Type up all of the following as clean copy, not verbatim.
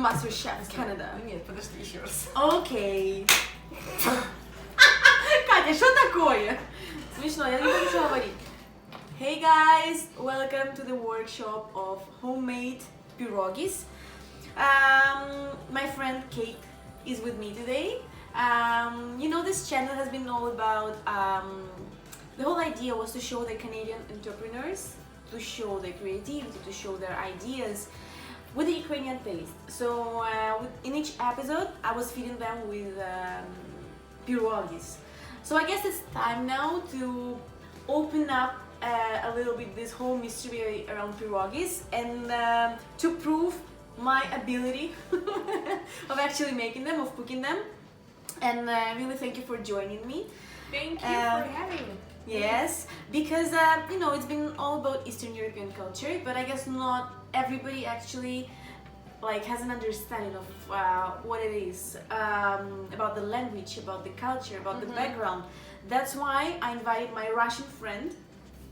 MasterChef Canada. Нет, подожди еще раз. Окей. Катя, что такое? Смешно, я не помню, что говорить. Hey guys, welcome to the workshop of homemade pierogies. My friend Kate is with me today. You know, this channel has been all about, the whole idea was to show the Canadian entrepreneurs, to show their creativity, to show their ideas with the Ukrainian taste. So in each episode I was feeding them with pierogies. So I guess it's time now to open up a little bit this whole mystery around pierogies and to prove my ability of actually making them, of cooking them. And really thank you for joining me. Thank you for having me. Yes, because you know, it's been all about Eastern European culture, but I guess not everybody actually has an understanding of what it is, about the language, about the culture, about the background. That's why I invited my Russian friend,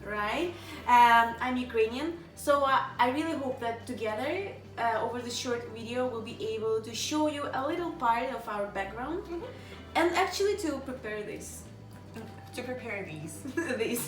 right? I'm Ukrainian, so I really hope that together over this short video we'll be able to show you a little part of our background and actually to prepare this. To prepare these. These.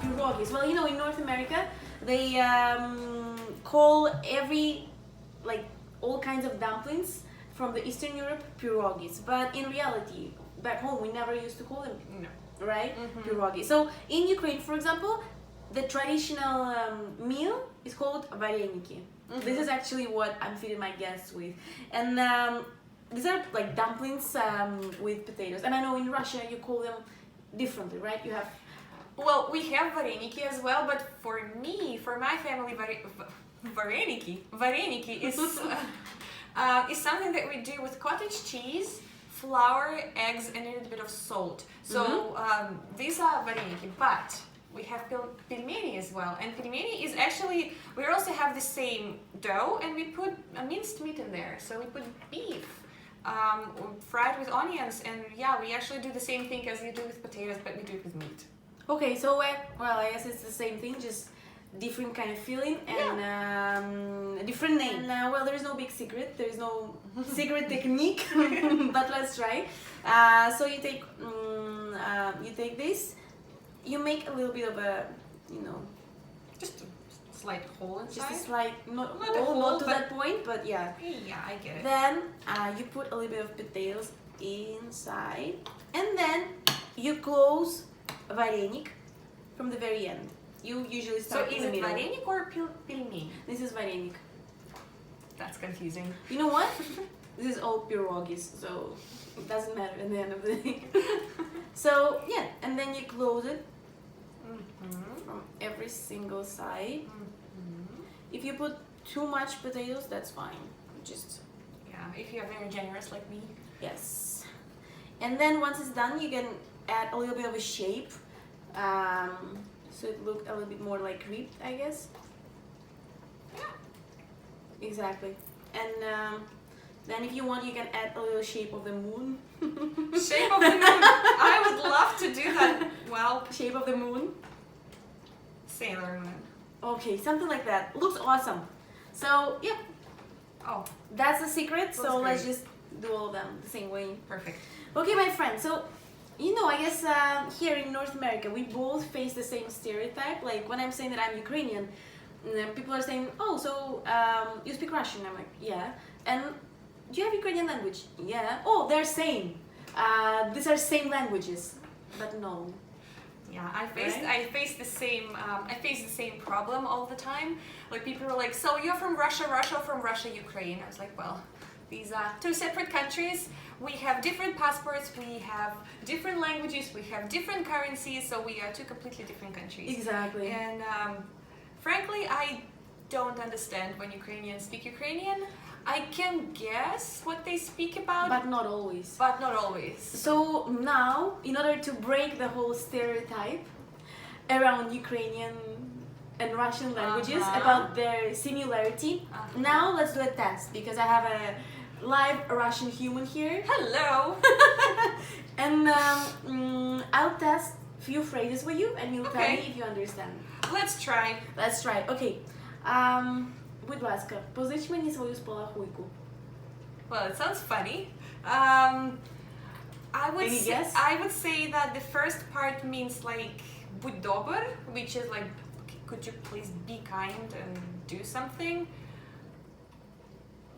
Pierogies. Well, you know, in North America, they call all kinds of dumplings from the Eastern Europe pierogies. But in reality, back home, we never used to call them, right? Pierogies. So in Ukraine, for example, the traditional meal is called vareniki. This is actually what I'm feeding my guests with. And these are like dumplings with potatoes. And I know in Russia you call them differently, right? You have... Well, we have vareniki as well, but for me, for my family, vareniki is is something that we do with cottage cheese, flour, eggs, and a little bit of salt. So these are vareniki, but we have pelmeni as well. And pelmeni is actually, we also have the same dough, and we put a minced meat in there. So we put beef, fried with onions, and yeah, we actually do the same thing as you do with potatoes, but we do it with meat. Okay, so well, I guess it's the same thing, just different kind of feeling and different name. And well, there is no big secret, there is no secret technique, but let's try. So you take this, you make a little bit of a, you know, just a slight hole inside. Just a slight, not a hole, not to that point, but yeah. Yeah, I get it. Then you put a little bit of potatoes inside, and then you close varenik from the very end. You usually start in the middle. So is it varenik or pelmeni? This is varenik. That's confusing. You know what? This is all pierogies, so it doesn't matter at the end of the day. So yeah, and then you close it from every single side. If you put too much potatoes, that's fine. Just yeah, if you're very generous like me. Yes. And then once it's done, you can add a little bit of a shape, so it looked a little bit more like ribbed, I guess. Yeah. Exactly. And then if you want, you can add a little shape of the moon. Shape of the moon. I would love to do that. Well, Shape of the moon. Sailor Moon. Okay, something like that. Looks awesome. So yeah, Oh, that's the secret. So Looks let's great. just do all of them the same way. perfect. Okay, my friend. So I guess here in North America, we both face the same stereotype. Like when I'm saying that I'm Ukrainian, people are saying, "Oh, so you speak Russian?" I'm like, "Yeah." And do you have Ukrainian language? Yeah. Oh, they're same. These are same languages, but no. Yeah, Right? I face the same problem all the time. Like people are like, "So you're from Russia, or from Russia, Ukraine?" I was like, "Well, these are two separate countries. We have different passports. We have different languages. We have different currencies. So we are two completely different countries." Exactly. And frankly, I don't understand when Ukrainians speak Ukrainian. I can guess what they speak about, But not always. but not always. So now, in order to break the whole stereotype around Ukrainian and Russian languages about their similarity, now let's do a test because I have a live Russian human here. Hello. And I'll test few phrases with you and you'll tell Okay. me if you understand. Let's try. Let's try. Okay. Будь ласка, позич мені свою спалахуйку. Well, it sounds funny. Any guess? I would say that the first part means like будь добр, which is like could you please be kind and do something?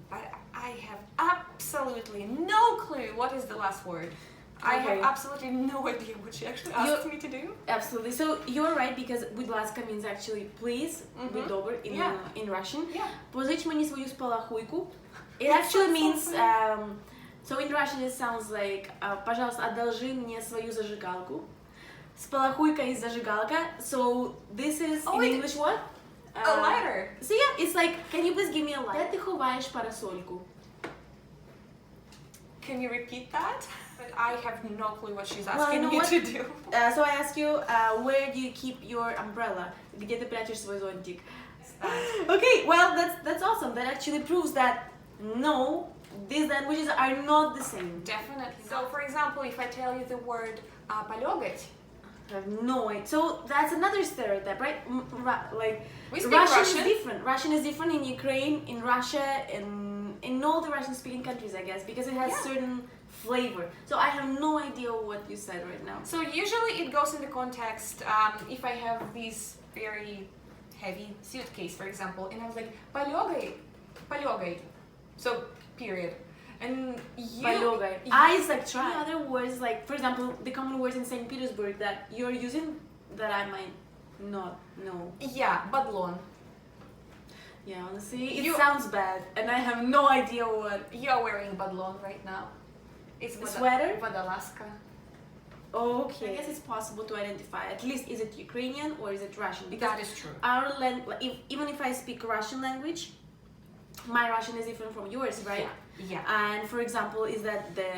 But I have absolutely no clue what is the last word. I have Okay. absolutely no idea what she actually asked me to do. Absolutely. So you're right because будь ласка means actually please, будь добр in Yeah. in Russian. Yeah. Позич мені свою спалахуйку. It That actually sounds means so so in Russian it sounds like пожалуйста, одолжи мне свою зажигалку. Спалахуйка is зажигалка. So this is Oh, in it- English what? A lighter. So yeah, it's like can you please give me a lighter? Де ти ховаєш парасольку? Can you repeat that? But I have no clue what she's Well, you asking know me what? to do. So I ask you, where do you keep your umbrella? Где ты прячешь свой зонтик? Okay, well that's awesome. That actually proves that no, these languages are not the same. Definitely. So, for example, if I tell you the word полегать, I have no idea. So that's another stereotype, right? Like we speak Russian. is different. Russian is different in Ukraine, in Russia, in all the Russian-speaking countries, I guess, because it has Yeah. certain flavor. So I have no idea what you said right now. So usually it goes in the context if I have this very heavy suitcase, for example, and I was like полегай. So period. And you. Полегай. Is like try. Any other words like, for example, the common words in St. Petersburg that you're using that I might not know. Yeah, бадлон. Yeah, honestly, it You- sounds bad, and I have no idea what. You're wearing бадлон right now. It's A sweater? Водолазка. Okay. I guess it's possible to identify. At least, is it Ukrainian or is it Russian? That is true. Our even if I speak Russian language, my Russian is different from yours, right? Yeah. And for example, is that the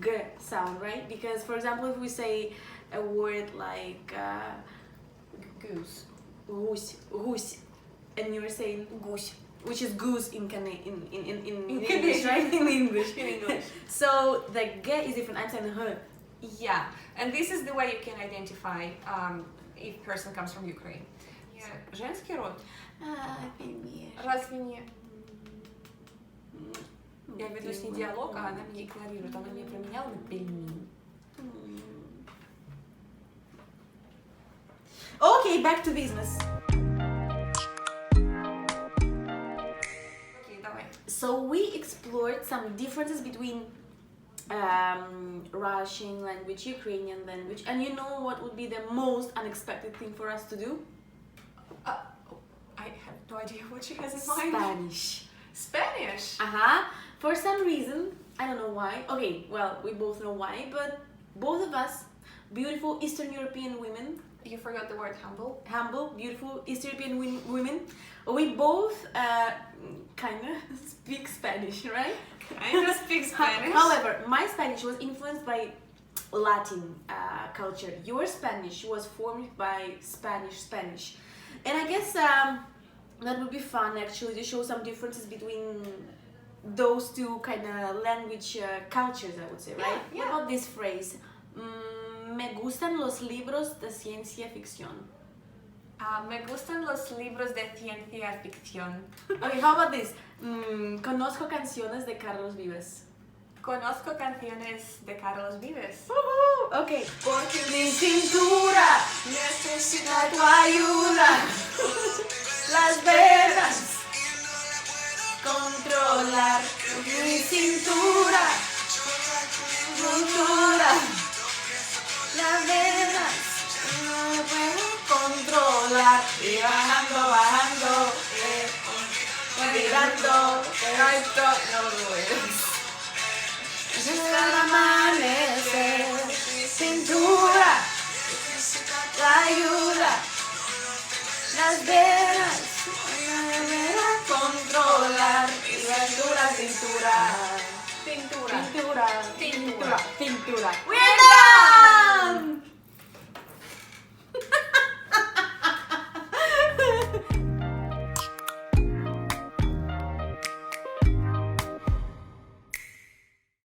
g sound, right? Because for example, if we say a word like Goose. гусь, and you're saying Гусь. which is goose in In English, right? In English. In English. So the g is different. I'm saying h. Yeah, and this is the way you can identify if person comes from Ukraine. Женский род. Разве не? Я веду с ней диалог, а она меня игнорирует. Она меня променяла на пельмень. Okay, back to business. Окей, давай. So we explored some differences between Russian language, Ukrainian language, and you know what would be the most unexpected thing for us to do? I have no idea what she has in mind. Spanish. Spanish? For some reason, I don't know why. Okay, well, we both know why, but both of us, beautiful Eastern European women, You forgot the word humble. humble, beautiful East European women, we both kind of speak Spanish, right? I just speak Spanish. However, my Spanish was influenced by Latin culture. Your Spanish was formed by Spanish. And I guess that would be fun actually to show some differences between those two kind of language cultures, I would say, right? Yeah. What about this phrase? Me gustan los libros de ciencia ficción. Me gustan los libros de ciencia ficción. Okay, how about this? Conozco canciones de Carlos Vives. Conozco canciones de Carlos Vives. Okay. Porque mi cintura necesita tu ayuda. Las venas controlar. Mi cintura. Las venas no puedo controlar. Y bajando. Mirando, pero esto no lo es. Es el amanecer, cintura, la ayuda, las venas, controlar, cintura. Cintura. We're done!